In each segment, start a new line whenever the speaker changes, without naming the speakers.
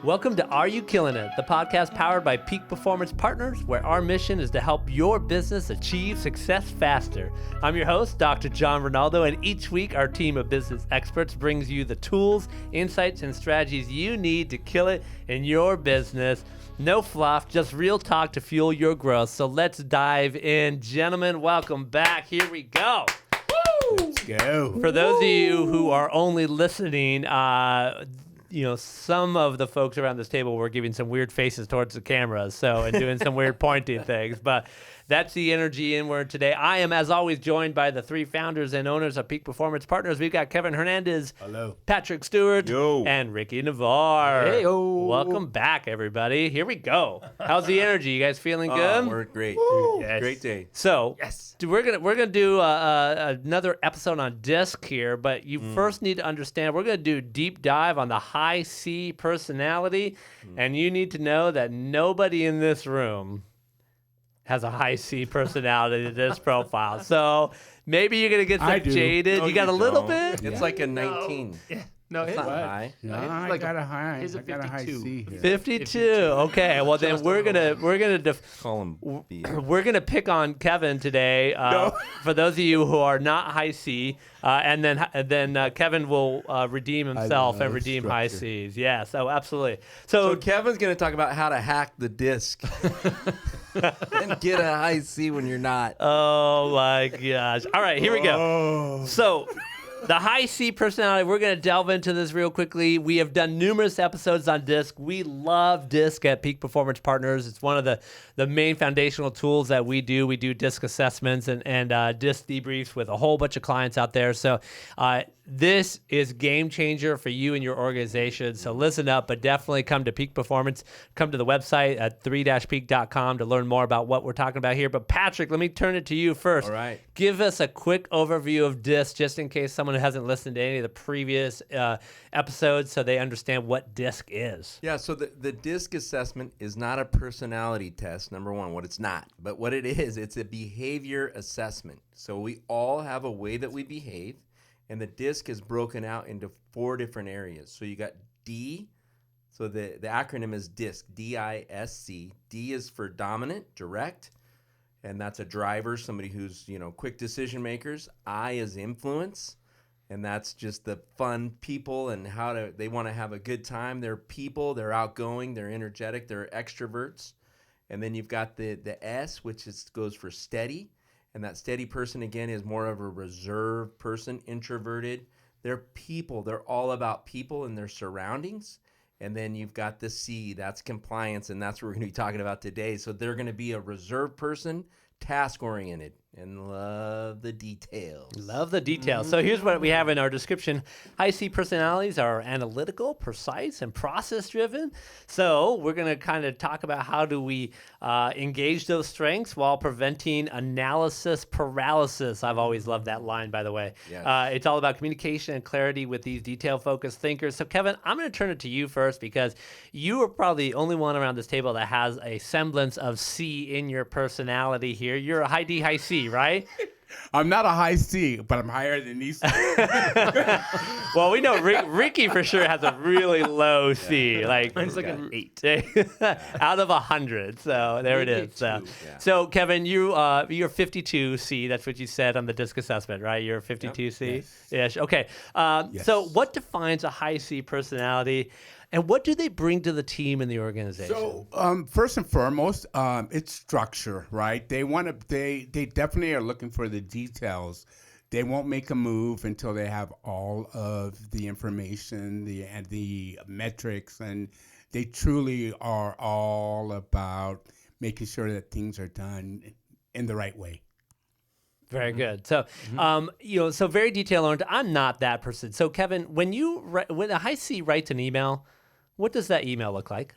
Welcome to Are You Killing It, the podcast powered by Peak Performance Partners, where our mission is to help your business achieve success faster. I'm your host, Dr. John Ronaldo, and each week our team of business experts brings you the tools, insights, and strategies you need to kill it in your business. No fluff, just real talk to fuel your growth. So let's dive in. Gentlemen, welcome back. Here we go.
Let's go.
For those of you who are only listening, some of the folks around this table were giving some weird faces towards the cameras, and doing some weird pointing things, but that's the energy inward today. I am, as always, joined by the three founders and owners of Peak Performance Partners. We've got Kevin Hernandez,
Hello,
Patrick Stewart,
Yo.
and Ricky Navarre.
Hey-o.
Welcome back, everybody. Here we go. How's the energy? You guys feeling good?
We're great.
Yes.
Great day.
So,
Yes.
we're gonna do another episode on DISC here, but you first need to understand we're gonna do a deep dive on the high C personality, and you need to know that nobody in this room has a high C personality to this profile. So maybe you're gonna get
I
some
do.
jaded.
No,
you got a
you
little
don't.
bit.
It's like a 19.
No,
It's
his,
not high.
No,
it's
I
like
got a high.
here's a
I got a high
52.
C here.
52. Okay. Well, then we're gonna
Call him B.
we're gonna pick on Kevin today. For those of you who are not high C, and then Kevin will redeem himself and
love
redeem high
structure.
C's. Yes. Oh, absolutely.
So
So,
Kevin's going to talk about how to hack the disc and get a high C when you're not.
oh my gosh. All right. Here we go.
Oh,
So, the high C personality, we're going to delve into this real quickly. We have done numerous episodes on DISC. We love DISC at Peak Performance Partners. It's one of the main foundational tools that we do. We do DISC assessments and DISC debriefs with a whole bunch of clients out there. So this is game changer for you and your organization. So listen up, but definitely come to Peak Performance. Come to the website at 3-peak.com to learn more about what we're talking about here. But Patrick, let me turn it to you first.
All right.
Give us a quick overview of DISC, just in case someone hasn't listened to any of the previous episodes, so they understand what DISC is.
Yeah, so the disc assessment is not a personality test, number one, what it's not. But what it is, it's a behavior assessment. So we all have a way that we behave, and the disc is broken out into 4 different areas. So you got D, so the acronym is DISC, D-I-S-C. D is for dominant, direct, and that's a driver, somebody who's, quick decision makers. I is influence, and that's just the fun people and they want to have a good time. They're people, they're outgoing, they're energetic, they're extroverts. And then you've got the S, which goes for steady. And that steady person, again, is more of a reserved person, introverted. They're people. They're all about people and their surroundings. And then you've got the C, that's compliance, and that's what we're going to be talking about today. So they're going to be a reserved person, task-oriented, and love the details.
Love the details. So here's what we have in our description. High C personalities are analytical, precise, and process-driven. So we're going to kind of talk about how do we engage those strengths while preventing analysis paralysis. I've always loved that line, by the way.
Yes.
It's all about communication and clarity with these detail-focused thinkers. So Kevin, I'm going to turn it to you first because you are probably the only one around this table that has a semblance of C in your personality here. You're a high D, high C, right?
I'm not a high C, but I'm higher than these.
Well, we know Ricky for sure has a really low C, like
Mine's like an 8.
out of 100. So there it is. So,
yeah.
so Kevin, you're 52 C. That's what you said on the DISC assessment, right? You're 52 C. Yes. Okay.
Yes.
So what defines a high C personality, and what do they bring to the team and the organization?
So, first and foremost, it's structure, right? They definitely are looking for the details. They won't make a move until they have all of the information, the metrics, and they truly are all about making sure that things are done in the right way.
Very good. So, so very detail oriented. I'm not that person. So, Kevin, when a high C writes an email, what does that email look like?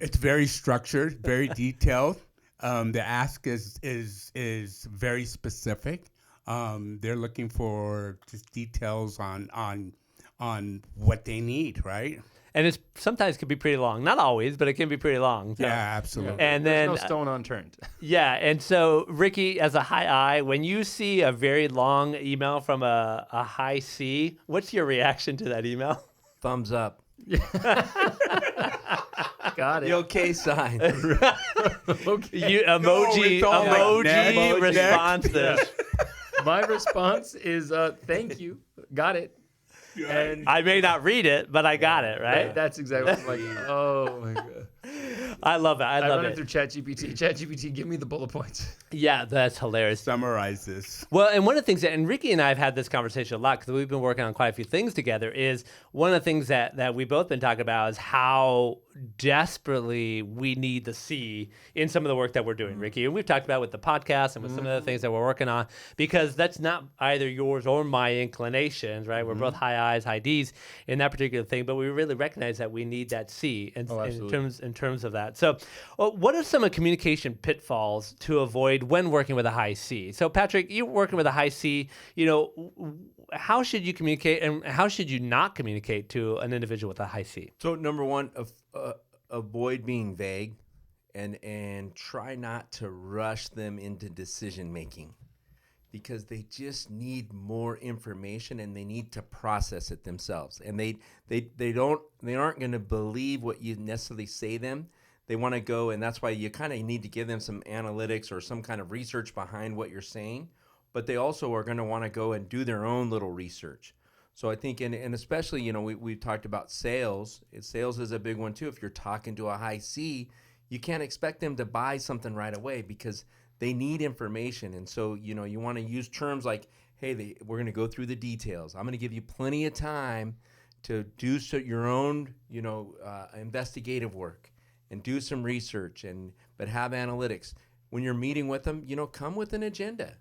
It's very structured, very detailed. The ask is very specific. They're looking for just details on what they need, right?
And it's sometimes can be pretty long. Not always, but it can be pretty long. So.
Yeah, absolutely.
And
There's
then
no stone unturned.
yeah, and so Ricky, as a high I, when you see a very long email from a high C, what's your reaction to that email?
Thumbs up.
Got it.
The okay sign.
Okay.
You emoji
it's all like
emoji
neck,
response
Yeah.
this.
My response is thank you. Got it. And
I may not read it, but I got it, right?
that's exactly what I'm like. Oh my god.
I love it. I
I
love
run it
it.
through ChatGPT. ChatGPT, give me the bullet points.
Yeah, that's hilarious.
Summarize this.
Well, and one of the things that, and Ricky and I have had this conversation a lot because we've been working on quite a few things together, is one of the things that we've both been talking about is how desperately we need the C in some of the work that we're doing, Ricky. And we've talked about with the podcast and with some of the things that we're working on, because that's not either yours or my inclinations, right? We're both high I's, high D's in that particular thing, but we really recognize that we need that C in terms of that. So what are some of communication pitfalls to avoid when working with a high C? So Patrick, you're working with a high C, how should you communicate and how should you not communicate to an individual with a high C?
So number one, avoid being vague, and try not to rush them into decision making, because they just need more information and they need to process it themselves. And they aren't going to believe what you necessarily say them. They want to go, and that's why you kind of need to give them some analytics or some kind of research behind what you're saying. But they also are going to want to go and do their own little research. So I think, and especially, we've talked about sales. Sales is a big one too. If you're talking to a high C, you can't expect them to buy something right away because they need information. And so, you want to use terms like, hey, we're going to go through the details. I'm going to give you plenty of time to do your own, investigative work and do some research, but have analytics. When you're meeting with them, come with an agenda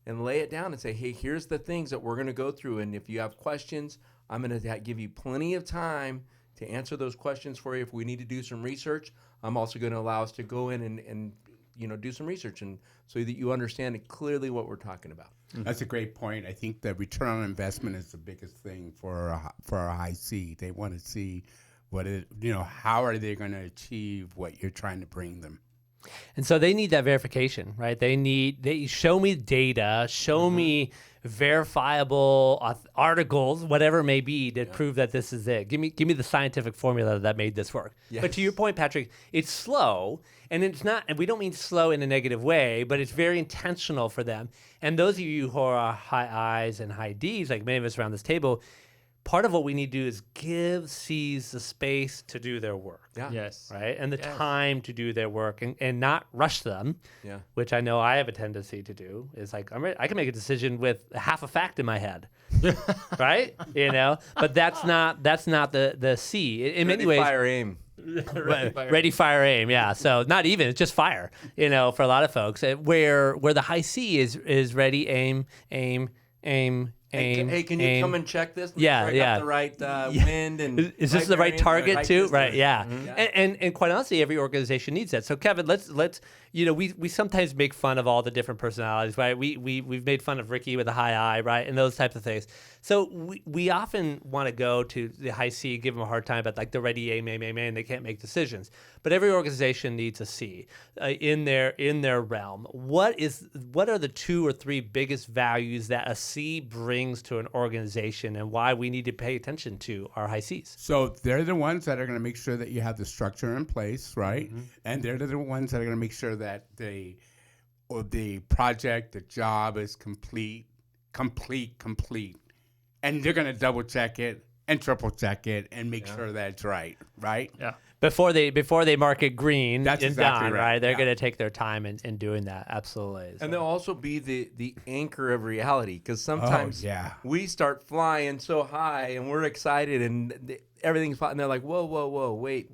and lay it down and say, hey, here's the things that we're going to go through. And if you have questions, I'm going to give you plenty of time to answer those questions for you. If we need to do some research, I'm also going to allow us to go in and do some research, and so that you understand clearly what we're talking about.
That's a great point. I think the return on investment is the biggest thing for a high C. They want to see how are they going to achieve what you're trying to bring them.
And so they need that verification, right? They show me data, show me verifiable articles, whatever it may be, that prove that this is it. Give me the scientific formula that made this work.
Yes.
But to your point, Patrick, it's slow, and it's not, and we don't mean slow in a negative way, but it's very intentional for them. And those of you who are high I's and high D's, like many of us around this table, part of what we need to do is give C's the space to do their work.
Yeah.
Yes.
Right? And the time to do their work and not rush them, which I know I have a tendency to do. Is like, I can make a decision with half a fact in my head, right? But that's not the C. In many ways,
Fire, aim.
ready, fire, aim. Yeah. So not even, it's just fire, for a lot of folks. Where the high C is ready, aim.
Hey, can you come and check this? Make
Yeah,
sure I
yeah.
got the right wind and
Is this the right
variance,
target too?
distance?
Right, yeah.
Mm-hmm.
And quite honestly, every organization needs that. So Kevin, let's we sometimes make fun of all the different personalities, right? We've made fun of Ricky with a high I, right, and those types of things. So we often want to go to the high C, give them a hard time about like the ready aim, and they can't make decisions. But every organization needs a C in their realm. What are the 2 or 3 biggest values that a C brings to an organization, and why we need to pay attention to our high Cs?
So they're the ones that are going to make sure that you have the structure in place, right? Mm-hmm. And they're the ones that are going to make sure that the project, the job is complete. And they're going to double check it and triple check it and make sure that it's right?
Yeah.
Before they mark it green
That's
and
exactly
done,
right.
They're
Yeah.
going to take their time in doing that. Absolutely.
And they'll also be the anchor of reality, because sometimes we start flying so high and we're excited and everything's fine. And they're like, whoa, wait.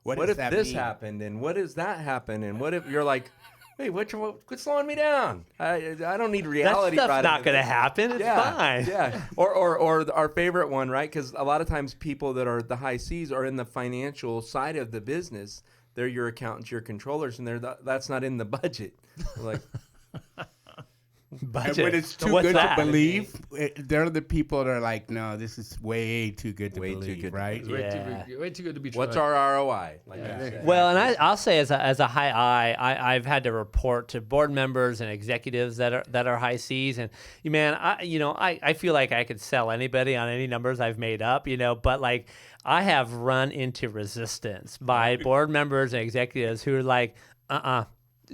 What if this
mean?
happened? And what does that happen? And what if you're like, hey, what's slowing me down? I don't need reality.
That stuff's
right
not going to happen. It's fine.
Yeah. Or our favorite one, right? Because a lot of times people that are the high Cs are in the financial side of the business. They're your accountants, your controllers, and that's not in the budget. Like,
Budget.
And when it's too
What's
good
that?
to believe, they're the people that are like, no, this is way too good to
Way too
believe,
good to
right?
It's
Yeah.
way too good to be true.
What's our ROI? Like
Yeah.
you said.
Well, and I'll say as a high I, I've had to report to board members and executives that are high C's, and man, I feel like I could sell anybody on any numbers I've made up, but like I have run into resistance by board members and executives who are like,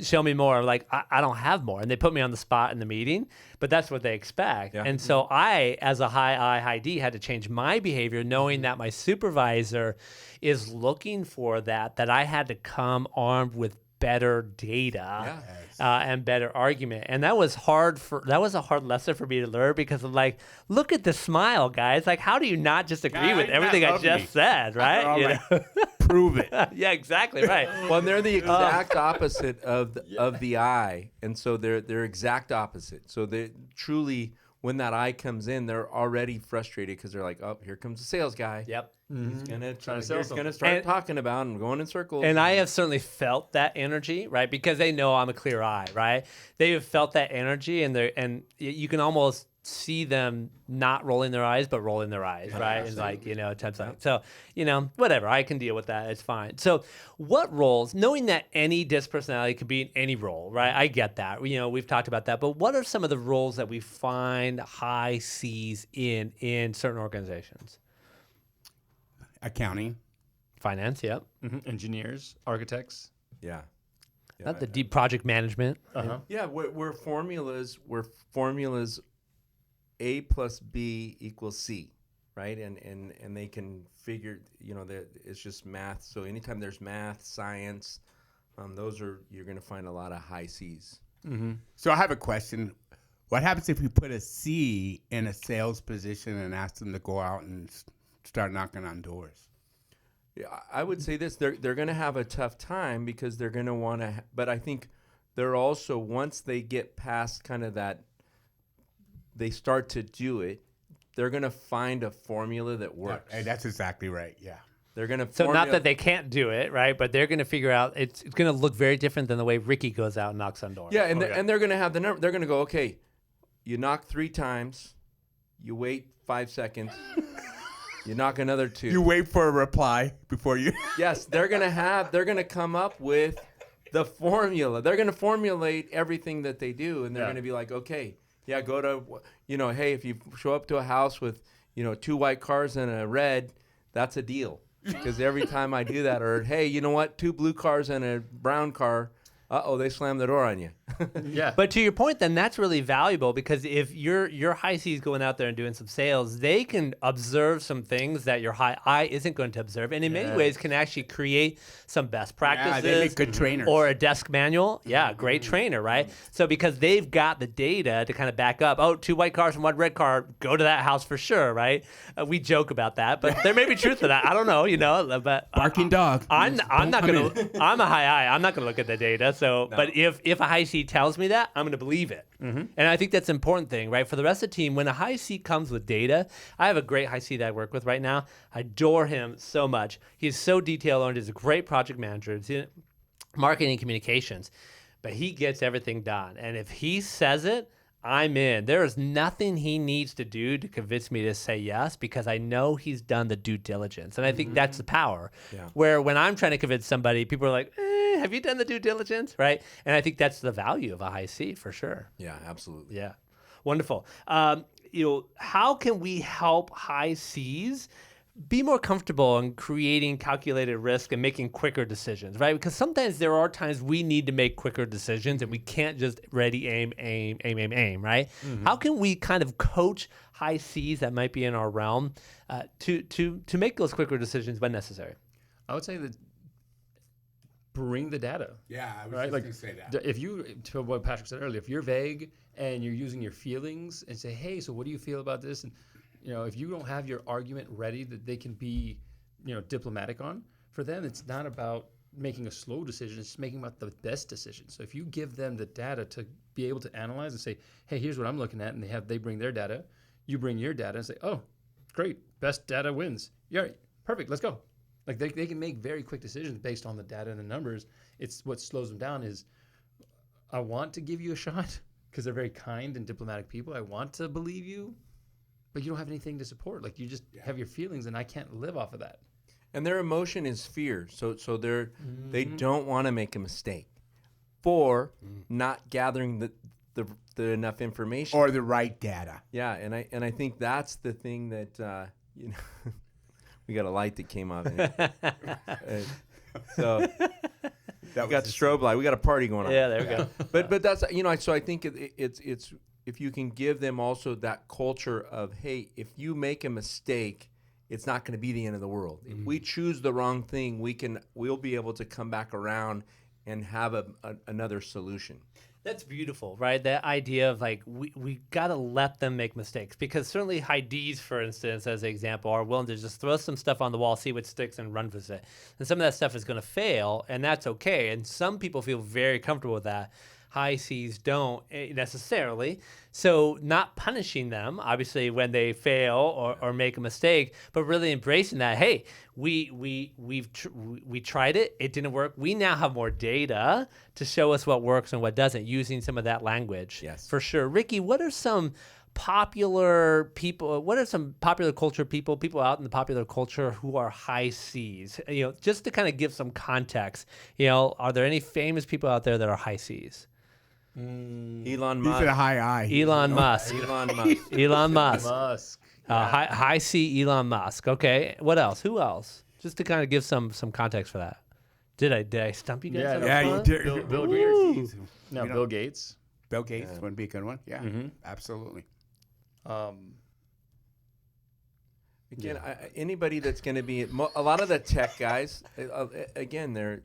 show me more. Like, I don't have more. And they put me on the spot in the meeting, but that's what they expect.
Yeah.
And so I, as a high I, high D, had to change my behavior, knowing that my supervisor is looking for that I had to come armed with better data and better argument. And that was a hard lesson for me to learn, because I'm like, look at the smile, guys. Like, how do you not just agree with everything I just said, right? You know?
Prove it.
Yeah, exactly right.
Well, and they're the exact opposite of the I, and so they're exact opposite. So they truly, when that I comes in, they're already frustrated because they're like, oh, here comes the sales guy.
Yep.
He's gonna
Trying to sell
start talking about and going in circles.
And I have certainly felt that energy, right? Because they know I'm a clear eye, right? They have felt that energy, and you can almost see them not rolling their eyes, but rolling their eyes, right? And like, types like, so, whatever, I can deal with that. It's fine. So what roles, knowing that any disc personality could be in any role, right? I get that. We've talked about that, but what are some of the roles that we find high C's in certain organizations?
Accounting.
Finance, yep.
Engineers, architects.
yeah.
Not the deep project management.
Uh-huh.
We're formulas. A plus B equals C, right? And they can figure, that it's just math. So anytime there's math, science, you're going to find a lot of high C's.
So I have a question. What happens if you put a C in a sales position and ask them to go out and start knocking on doors?
Yeah, I would say this: they're going to have a tough time because they're going to want to. But I think they're also, once they get past kind of that, they start to do it, they're going to find a formula that works.
Hey, that's exactly right. Yeah.
They're going to.
So not that they can't do it, right? But they're going to figure out it's going to look very different than the way Ricky goes out and knocks on doors.
Yeah, and they're going to have the number. They're going to go, okay, you knock 3 times, you wait 5 seconds, you knock another 2.
You wait for a reply before you.
Yes, they're going to come up with the formula. They're going to formulate everything that they do, and they're going to be like, okay, yeah, go to, hey, if you show up to a house with, 2 white cars and a red, that's a deal. Because every time I do that, or, hey, you know what, 2 blue cars and a brown car, they slammed the door on you.
Yeah.
But to your point, then that's really valuable, because if your high C's going out there and doing some sales, they can observe some things that your high I isn't going to observe, and in many ways can actually create some best practices.
Yeah, they make good trainers.
Or a desk manual. Yeah, great trainer, right? So because they've got the data to kind of back up, 2 white cars and 1 red car, go to that house for sure, right? We joke about that, but there may be truth to that. I don't know, but
Barking dog.
I'm not
Don't
gonna.
come in.
I'm a high I. I'm not gonna look at the data. So, but if a high C tells me that, I'm gonna believe it. And I think that's an important thing, right? For the rest of the team, when a high C comes with data, I have a great high C that I work with right now. I adore him so much. He's so detail oriented. He's a great project manager. He's in marketing and communications, but he gets everything done. And if he says it, I'm in. There is nothing he needs to do to convince me to say yes, because I know he's done the due diligence. And I think that's the power.
Yeah.
Where when I'm trying to convince somebody, people are like, have you done the due diligence? Right? And I think that's the value of a high C for sure.
Yeah, absolutely.
Yeah. Wonderful. How can we help high Cs be more comfortable in creating calculated risk and making quicker decisions, right? Because sometimes there are times we need to make quicker decisions and we can't just ready, aim, right? How can we kind of coach high Cs that might be in our realm to make those quicker decisions when necessary?
I would say that bring the data.
Yeah, I was
Right?
just
Like,
going to say that.
if you, to what Patrick said earlier, if you're vague and you're using your feelings and say, hey, so what do you feel about this? And, if you don't have your argument ready that they can be, diplomatic on, for them, it's not about making a slow decision. It's making about the best decision. So if you give them the data to be able to analyze and say, hey, here's what I'm looking at, and they bring their data, you bring your data and say, oh, great, best data wins. Yeah, perfect, let's go. Like they can make very quick decisions based on the data and the numbers. It's what slows them down is, I want to give you a shot because they're very kind and diplomatic people. I want to believe you, but you don't have anything to support. Like, you just have your feelings, and I can't live off of that.
And their emotion is fear. So they don't want to make a mistake for not gathering the enough information
Or the right data.
Yeah, and I think that's the thing that we got a light that came on. So we got the strobe light. We got a party going on.
Yeah, there we go.
But that's so I think it's if you can give them also that culture of, hey, if you make a mistake, it's not going to be the end of the world. If we choose the wrong thing, we'll be able to come back around and have another solution.
That's beautiful, right? That idea of like we got to let them make mistakes, because certainly high Ds, for instance, as an example, are willing to just throw some stuff on the wall, see what sticks, and run with it. And some of that stuff is going to fail, and that's okay. And some people feel very comfortable with that. High Cs don't necessarily. So not punishing them, obviously, when they fail or make a mistake, but really embracing that, hey, we tried it. It didn't work. We now have more data to show us what works and what doesn't, using some of that language.
Yes.
For sure. Ricky, what are some popular people, what are some popular culture people out in the popular culture who are high Cs? Just to kind of give some context, are there any famous people out there that are high Cs?
Elon
He's
Musk.
a high I.
Elon Musk.
Elon Musk.
Elon Musk.
Musk.
High C Elon Musk. Okay. What else? Who else? Just to kind of give some context for that. Did I stump you guys?
Yeah,
on
Yeah,
that
you
one?
did.
Bill
Ooh.
Gates. No,
You know-
Bill Gates.
Bill Gates would be a good one. Yeah, absolutely.
Again, anybody that's going to be a lot of the tech guys, again, they're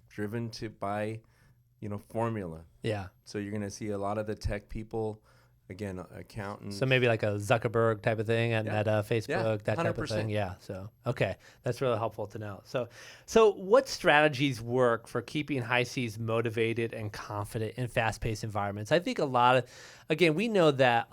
driven by formula.
Yeah.
So you're going to see a lot of the tech people, again, accountants.
So maybe like a Zuckerberg type of thing at Facebook,
Yeah,
that type of
100%.
thing. Yeah. So, okay. That's really helpful to know. So what strategies work for keeping high Cs motivated and confident in fast-paced environments? I think again, we know that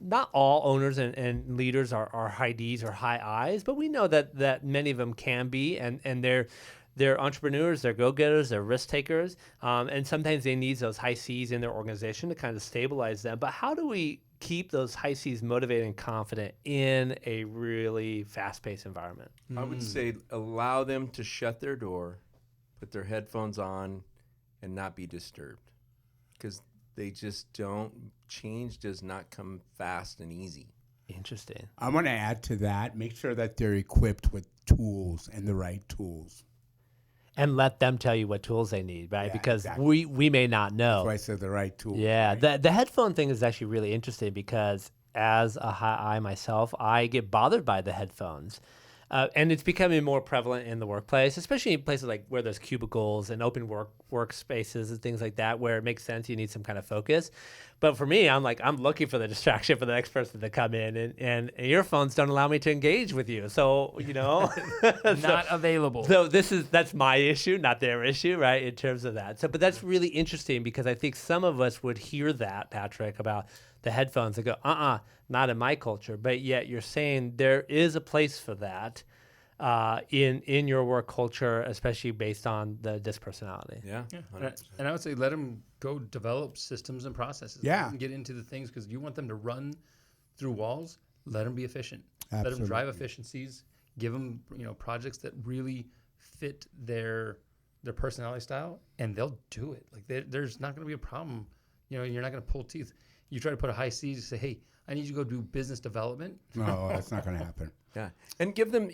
not all owners and leaders are high Ds or high Is, but we know that many of them can be, and they're entrepreneurs, they're go-getters, they're risk takers, and sometimes they need those high Cs in their organization to kind of stabilize them. But how do we keep those high Cs motivated and confident in a really fast-paced environment?
I would say allow them to shut their door, put their headphones on, and not be disturbed, because they just don't. Change does not come fast and easy.
Interesting.
I want to add to that. Make sure that they're equipped with tools and the right tools.
And let them tell you what tools they need, right?
Yeah,
Because
exactly.
we may not know.
That's why I said the right tools.
Yeah,
right?
the headphone thing is actually really interesting, because as a high I myself, I get bothered by the headphones. And it's becoming more prevalent in the workplace, especially in places like where there's cubicles and open workspaces and things like that, where it makes sense you need some kind of focus. But for me, I'm looking for the distraction for the next person to come in, and earphones don't allow me to engage with you. So,
Not available.
So that's my issue, not their issue, right? In terms of that. So, but that's really interesting, because I think some of us would hear that, Patrick, about the headphones and go, not in my culture. But yet you're saying there is a place for that in your work culture, especially based on the DISC personality.
Yeah.
And I would say let them go develop systems and processes.
Yeah.
Let them get into the things, because you want them to run through walls. Let them be efficient. Let
Absolutely.
them drive efficiencies. Give them projects that really fit their personality style, and they'll do it. Like there's not going to be a problem. You're not going to pull teeth. You try to put a high C to say, hey, I need you to go do business development.
No, that's not going to happen.
Yeah, and give them,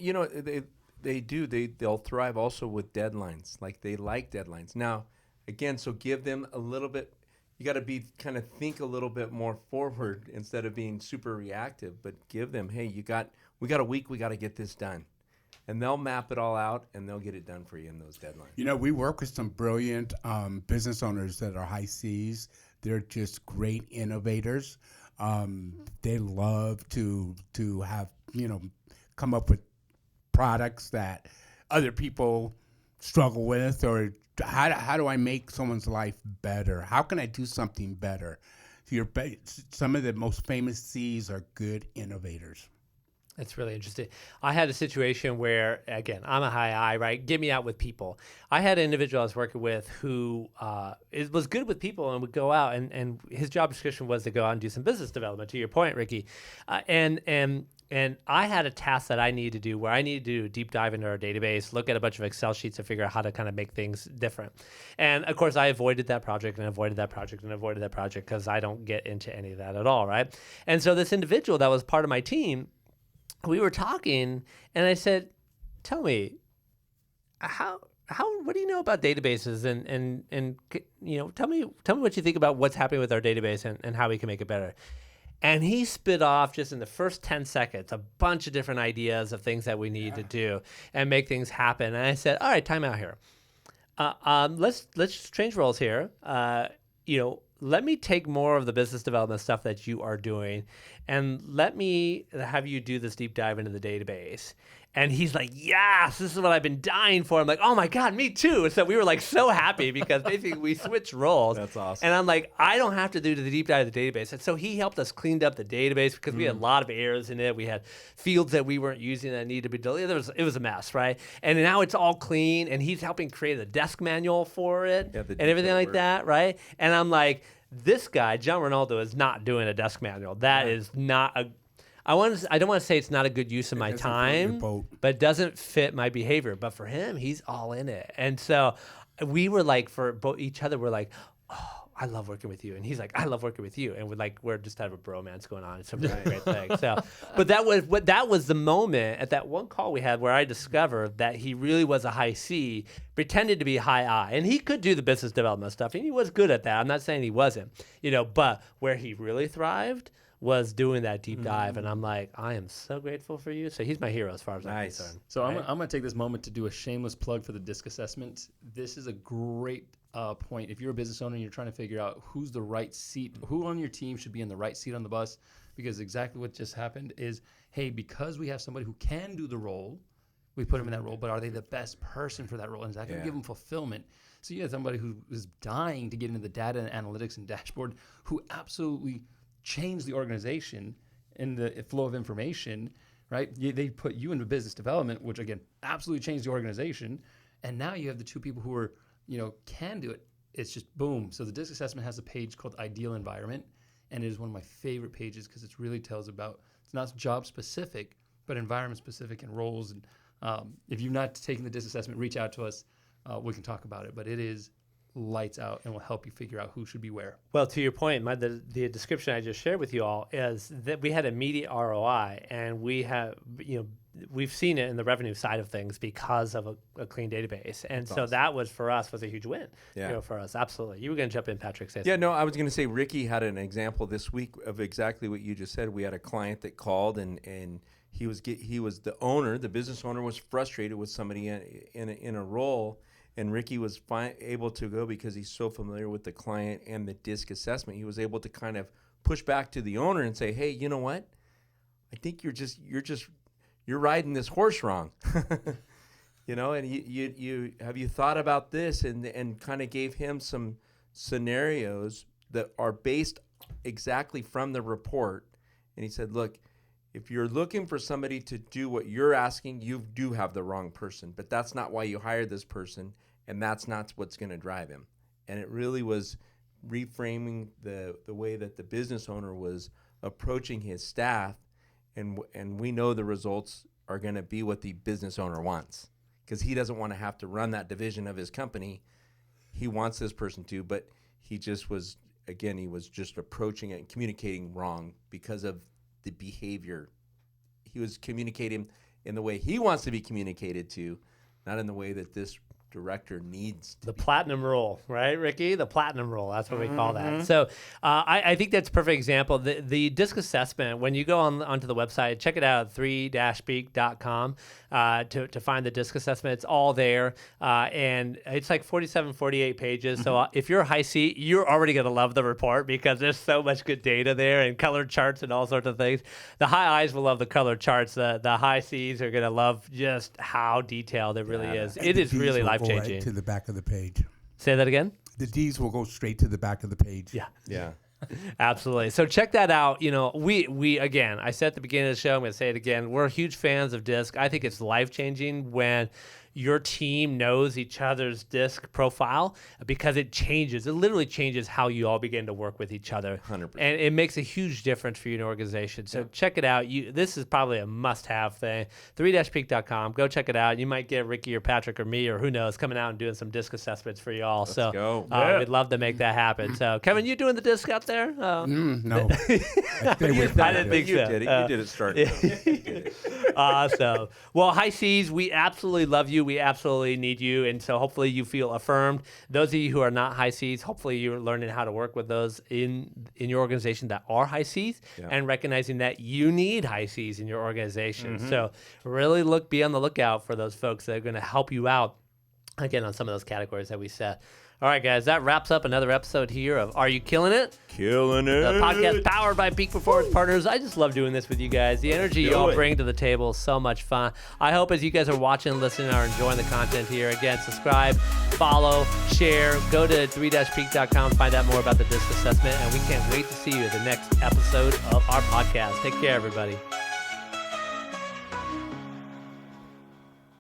they'll thrive also with deadlines. Like, they like deadlines. Now, again, so give them a little bit. You got to think a little bit more forward instead of being super reactive. But give them, hey, we got a week. We got to get this done, and they'll map it all out and they'll get it done for you in those deadlines.
We work with some brilliant business owners that are high Cs. They're just great innovators. They love to have, come up with products that other people struggle with, or how do I make someone's life better? How can I do something better? Some of the most famous Cs are good innovators.
That's really interesting. I had a situation where, again, I'm a high I, right? Get me out with people. I had an individual I was working with who was good with people and would go out, and his job description was to go out and do some business development, to your point, Ricky. And I had a task that I needed to do where I needed to do a deep dive into our database, look at a bunch of Excel sheets to figure out how to kind of make things different. And of course, I avoided that project and avoided that project and avoided that project because I don't get into any of that at all, right? And so this individual that was part of my team, we were talking, and I said, "Tell me, what do you know about databases, and tell me what you think about what's happening with our database and how we can make it better." And he spit off just in the first 10 seconds a bunch of different ideas of things that we need to do and make things happen. And I said, "All right, time out here. Let's change roles here. Let me take more of the business development stuff that you are doing, and let me have you do this deep dive into the database." And he's like, "Yes, this is what I've been dying for." I'm like, "Oh my God, me too." And so we were like so happy because basically we switched roles.
That's awesome.
And I'm like, I don't have to do the deep dive of the database. And so he helped us cleaned up the database because we had a lot of errors in it. We had fields that we weren't using that needed to be deleted. It was a mess, right? And now it's all clean, and he's helping create a desk manual for it and everything like that, right? And I'm like, this guy, John Ronaldo, is not doing a desk manual. That is not a... I don't want to say it's not a good use of my time, but it doesn't fit my behavior. But for him, he's all in it. And so we were like, for both each other, we're like, "Oh, I love working with you." And he's like, "I love working with you." And we're just have a bromance going on. It's a really great thing. So, but that was the moment at that one call we had where I discovered that he really was a high C, pretended to be high I. And he could do the business development stuff, and he was good at that. I'm not saying he wasn't, but where he really thrived was doing that deep dive. And I'm like, I am so grateful for you. So he's my hero as far as I'm concerned.
So right? I'm going to take this moment to do a shameless plug for the DISC assessment. This is a great point. If you're a business owner and you're trying to figure out who's the right seat, who on your team should be in the right seat on the bus, because exactly what just happened is, hey, because we have somebody who can do the role, we put them in that role, but are they the best person for that role? And is that going to give them fulfillment? So you have somebody who is dying to get into the data and analytics and dashboard, who absolutely change the organization and the flow of information, right? They put you into business development, which again, absolutely changed the organization. And now you have the two people who are, can do it. It's just boom. So the DISC assessment has a page called Ideal Environment. And it is one of my favorite pages because it really tells about, it's not job specific, but environment specific and roles. And if you've not taken the DISC assessment, reach out to us. We can talk about it, but it is lights out and will help you figure out who should be where.
Well, to your point, the description I just shared with you all is that we had immediate ROI, and we have, we've seen it in the revenue side of things because of a clean database. And so that was, for us, was a huge win for us. Absolutely. You were going to jump in, Patrick.
No, I was going to say Ricky had an example this week of exactly what you just said. We had a client that called, and he was the owner, the business owner was frustrated with somebody in a role. And Ricky was able to go, because he's so familiar with the client and the DISC assessment, he was able to kind of push back to the owner and say, "Hey, you know what? I think you're riding this horse wrong." And you have you thought about this, and kind of gave him some scenarios that are based exactly from the report. And he said, "Look, if you're looking for somebody to do what you're asking, you do have the wrong person, but that's not why you hired this person, and that's not what's going to drive him." And it really was reframing the way that the business owner was approaching his staff, and we know the results are going to be what the business owner wants, because he doesn't want to have to run that division of his company. He wants this person to, but he just was, again, he was just approaching it and communicating wrong because of the behavior. He was communicating in the way he wants to be communicated to, not in the way that this director needs to.
The platinum rule, right, Ricky? The platinum rule. That's what we call that. So I think that's a perfect example. The DISC assessment, when you go onto the website, check it out, 3-peak.com to find the DISC assessment. It's all there. And it's like 47, 48 pages. So if you're a high C, you're already going to love the report because there's so much good data there and color charts and all sorts of things. The high I's will love the color charts. The high C's are going to love just how detailed it really is. It is really life-changing.
Right to the back of the page.
Say that again?
The D's will go straight to the back of the page.
Yeah. Absolutely. So check that out. You know, we again, I said at the beginning of the show, I'm going to say it again. We're huge fans of disc. I think it's life-changing when your team knows each other's disc profile because it changes. It literally changes how you all begin to work with each other.
100%.
And it makes a huge difference for your organization. So check it out. This is probably a must-have thing. 3-peak.com. Go check it out. You might get Ricky or Patrick or me or who knows coming out and doing some disc assessments for you all.
Let's go.
We'd love to make that happen. So Kevin, you doing the disc out there?
No. I
didn't think
You
so.
did it. You did it starting.
Awesome. Well, High Seas, we absolutely love you. We absolutely need you. And so hopefully you feel affirmed. Those of you who are not High Seas, hopefully you're learning how to work with those in your organization that are High Seas and recognizing that you need High Seas in your organization. So really be on the lookout for those folks that are going to help you out, again, on some of those categories that we set. All right, guys, that wraps up another episode here of Are You Killing It?
Killing it.
The podcast powered by Peak Performance Partners. I just love doing this with you guys. The energy you all bring to the table is so much fun. I hope as you guys are watching, listening, are enjoying the content here, again, subscribe, follow, share, go to 3-peak.com to find out more about the disc assessment, and we can't wait to see you at the next episode of our podcast. Take care, everybody.